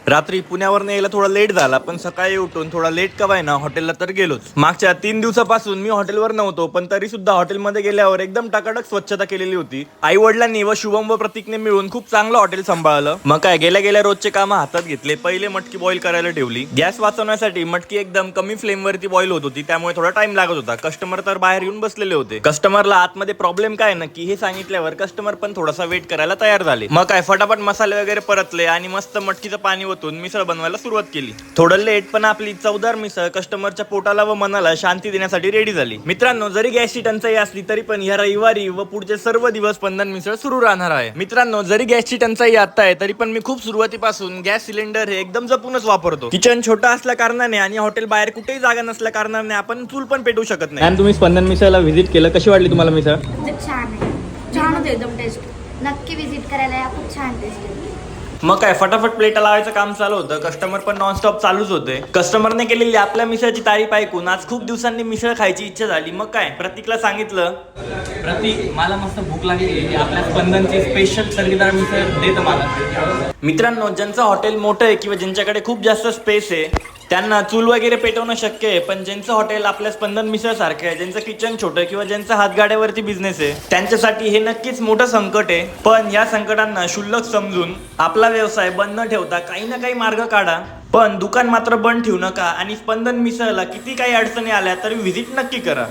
रात्री पुण्यावरून यायला थोडा लेट झाला, पण सकाळी उठून थोडा लेट का व्हायना हॉटेलला तर गेलोच. मागच्या 3 दिवसापासून मी हॉटेलवर नव्हतो, पण तरी सुद्धा हॉटेलमध्ये गेल्यावर एकदम टकाटक स्वच्छता केलेली होती. आई वडिलांनी व शुभम व प्रतीकने मिळून खूप चांगलं हॉटेल सांभाळलं. मग काय, गेल्या गेल्या रोजचे काम हातात घेतले. पहिले मटकी बॉईल करायला ठेवली. गॅस वाचवण्यासाठी मटकी एकदम कमी फ्लेम वरती बॉईल होत होती, त्यामुळे थोडा टाइम लागत होता. कस्टमर तर बाहेर येऊन बसलेले होते. कस्टमरला आतमध्ये प्रॉब्लेम काय नक्की हे सांगितल्यावर कस्टमर पण थोडासा वेट करायला तयार झाले. मग काय, फटाफट मसाले वगैरे परतले आणि मस्त मटकीचं पाणी ओतून मिसळ बनवायला सुरुवात केली. थोडं लेट, पण आपली चवदार मिसळ कस्टमरच्या पोटाला व मनाला शांती देण्यासाठी रेडी झाली. मित्रांनो, जरी गॅसची टंचाई असली तरी पण या रविवारी व पुढचे सर्व दिवस स्पंदन मिसळ सुरू राहणार आहे. मित्रांनो, जरी गॅसची टंचाई आता आहे तरी पण मी खूप सुरुवातीपासून गॅस सिलेंडर हे एकदम जपूनच वापरतो. किचन छोटा असल्या कारणाने आणि हॉटेल बाहेर कुठेही जागा नसल्या कारणाने आपण चूल पण पेटवू शकत नाही. आणि तुम्ही स्पंदन मिसळला व्हिजिट केलं, कशी वाटली तुम्हाला मिसळ? छान आहे, छान होते एकदम टेस्ट. नक्की विजिट करायला या, खूप छान टेस्ट आहे. मग काय, फटाफट प्लेटा लावायचं काम चालू होतं. कस्टमर पण नॉनस्टॉप चालूच होते. कस्टमरने केलेली आपल्या मिसळची तारीफ ऐकून आज खूप दिवसांनी मिसळ खायची इच्छा झाली. मग काय, प्रतीकला सांगितलं, प्रतीक मला मस्त भूक लागली, आपल्या स्पंदनची स्पेशल चरबीदार मिसळ देत मला. मित्रांनो, ज्यांचं हॉटेल मोठं आहे किंवा ज्यांच्याकडे खूप जास्त स्पेस आहे त्यांना चूल वगैरे पेटवणं शक्य आहे, पण ज्यांचं हॉटेल आपल्या स्पंदन मिसळ सारखं आहे, ज्यांचं किचन छोटं किंवा ज्यांचा हातगाड्यावरती बिझनेस आहे, त्यांच्यासाठी हे नक्कीच मोठं संकट आहे. पण या संकटांना क्षुल्लक समजून आपला व्यवसाय बंद न ठेवता काही ना काही मार्ग काढा. पण दुकान मात्र बंद ठेवू नका आणि स्पंदन मिसळला किती काही अडचणी आल्या तरी व्हिजिट नक्की करा.